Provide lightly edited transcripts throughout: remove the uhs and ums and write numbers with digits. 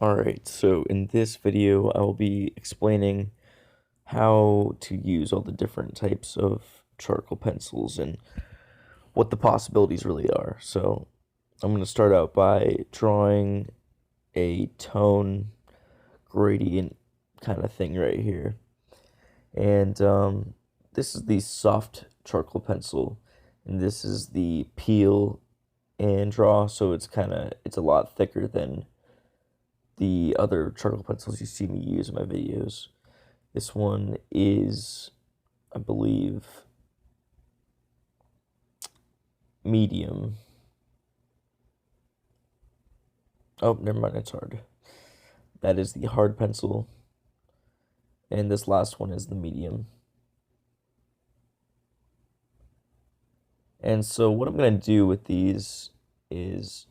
Alright, so in this video I will be explaining how to use all the different types of charcoal pencils and what the possibilities really are. So I'm going to start out by drawing a tone gradient kind of thing right here. And this is the soft charcoal pencil, and this is the peel and draw, so it's a lot thicker than the other charcoal pencils you see me use in my videos. This one is, I believe, medium. Oh, never mind, it's hard. That is the hard pencil, and this last one is the medium. And so what I'm going to do with these is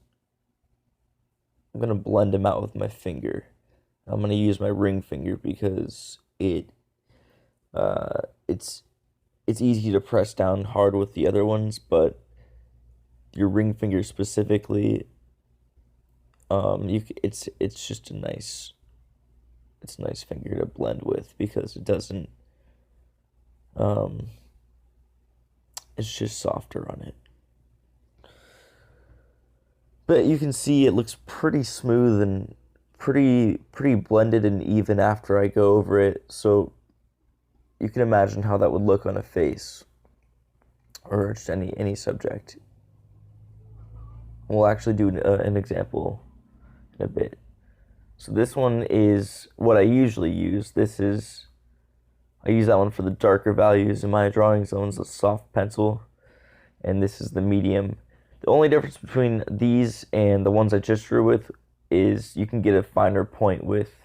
I'm going to blend them out with my finger. I'm going to use my ring finger because it's easy to press down hard with the other ones, but your ring finger specifically, it's just it's a nice finger to blend with because it doesn't it's just softer on it. But you can see it looks pretty smooth and pretty blended and even after I go over it. So you can imagine how that would look on a face or just any subject. We'll actually do an example in a bit. So this one is what I usually use. I use that one for the darker values in my drawings. That one's a soft pencil, and this is the medium. The only difference between these and the ones I just drew with is you can get a finer point with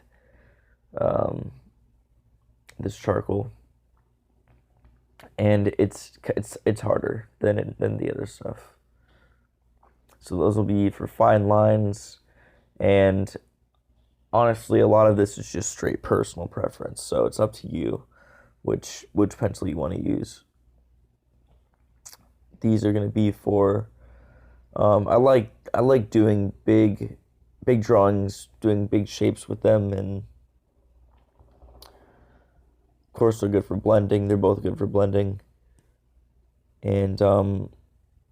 this charcoal, and it's harder than the other stuff. So those will be for fine lines, and honestly, a lot of this is just straight personal preference. So it's up to you which pencil you want to use. These are going to be for I like doing big drawings, doing big shapes with them, and of course they're good for blending. They're both good for blending. And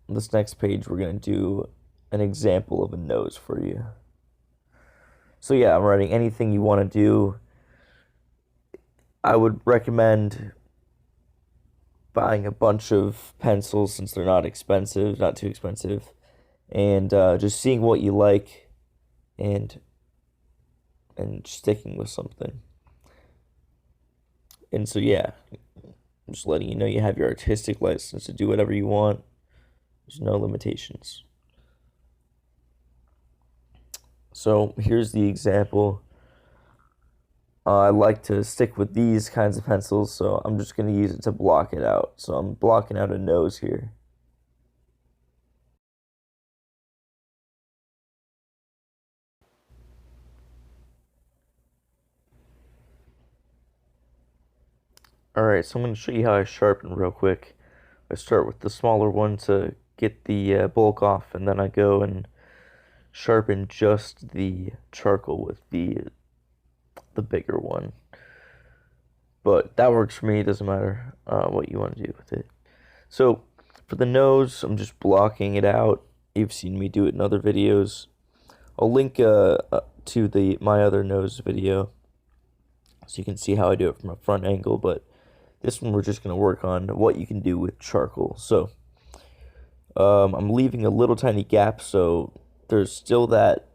this next page we're going to do an example of a nose for you. So yeah, I'm writing anything you want to do. I would recommend buying a bunch of pencils since they're not expensive, not too expensive, and just seeing what you like and sticking with something. And so yeah, I'm just letting you know you have your artistic license to do whatever you want. There's no limitations. So here's the example. I like to stick with these kinds of pencils, so I'm just going to use it to block it out. So I'm blocking out a nose here. Alright, so I'm going to show you how I sharpen real quick. I start with the smaller one to get the bulk off, and then I go and sharpen just the charcoal with the bigger one. But that works for me. It doesn't matter what you want to do with it. So for the nose, I'm just blocking it out. You've seen me do it in other videos. I'll link to my other nose video so you can see how I do it from a front angle, but this one we're just going to work on what you can do with charcoal. So I'm leaving a little tiny gap so there's still that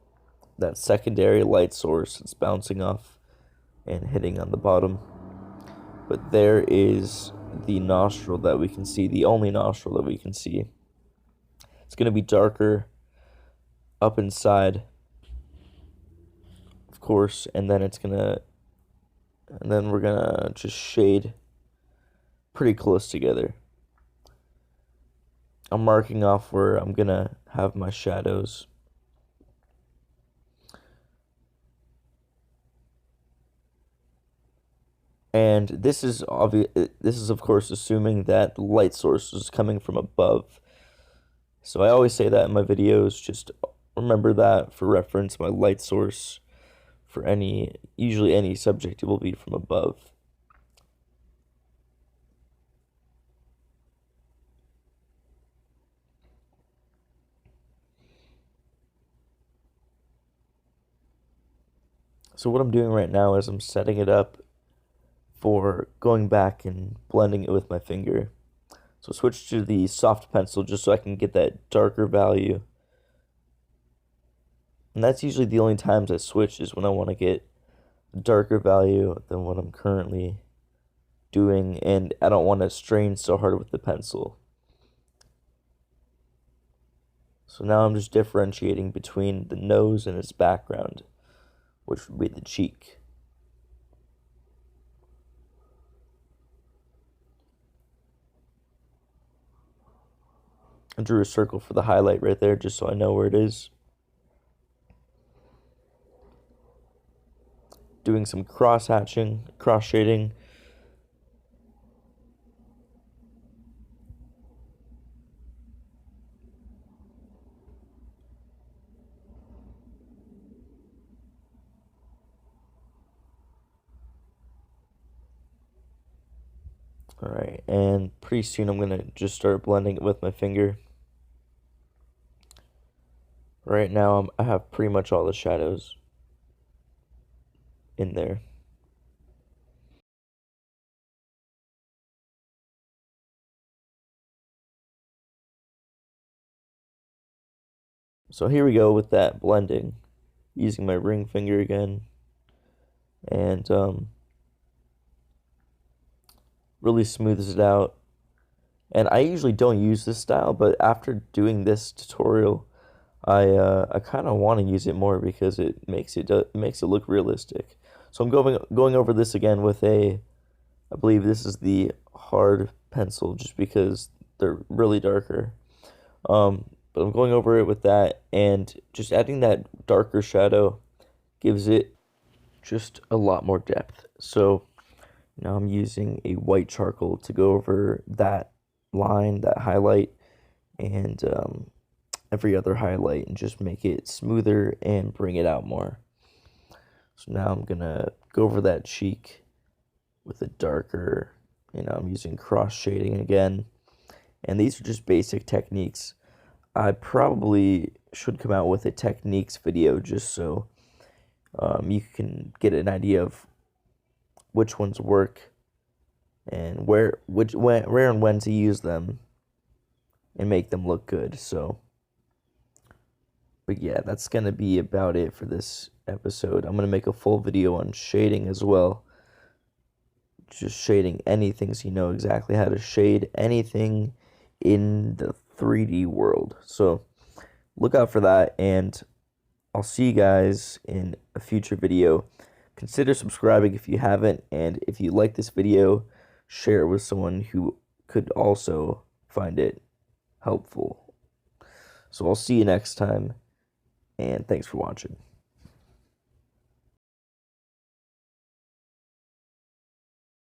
secondary light source that's bouncing off and hitting on the bottom. But there is the nostril that we can see, the only nostril that we can see. It's going to be darker up inside, of course, and then we're gonna just shade pretty close together. I'm marking off where I'm gonna have my shadows. And this is obvious. This is of course assuming that the light source is coming from above. So I always say that in my videos. Just remember that for reference. My light source for usually any subject, it will be from above. So what I'm doing right now is I'm setting it up for going back and blending it with my finger. So switch to the soft pencil just so I can get that darker value. And that's usually the only times I switch, is when I want to get a darker value than what I'm currently doing, and I don't want to strain so hard with the pencil. So now I'm just differentiating between the nose and its background, which would be the cheek. I drew a circle for the highlight right there just so I know where it is. Doing some cross hatching, cross shading. Alright, and pretty soon I'm going to just start blending it with my finger. Right now I have pretty much all the shadows in there. So here we go with that blending, using my ring finger again, and really smooths it out. And I usually don't use this style, but after doing this tutorial, I kind of want to use it more because it makes it look realistic. So I'm going over this again with I believe this is the hard pencil, just because they're really darker. But I'm going over it with that, and just adding that darker shadow gives it just a lot more depth. So now I'm using a white charcoal to go over that line, that highlight, and every other highlight, and just make it smoother and bring it out more. So now I'm gonna go over that cheek with a darker, I'm using cross shading again. And these are just basic techniques. I probably should come out with a techniques video just so you can get an idea of which ones work and where and when to use them and make them look good. So, but yeah, that's gonna be about it for this episode. I'm gonna make a full video on shading as well. Just shading anything, so you know exactly how to shade anything in the 3D world. So look out for that, and I'll see you guys in a future video. Consider subscribing if you haven't, and if you like this video, share it with someone who could also find it helpful. So I'll see you next time, and thanks for watching.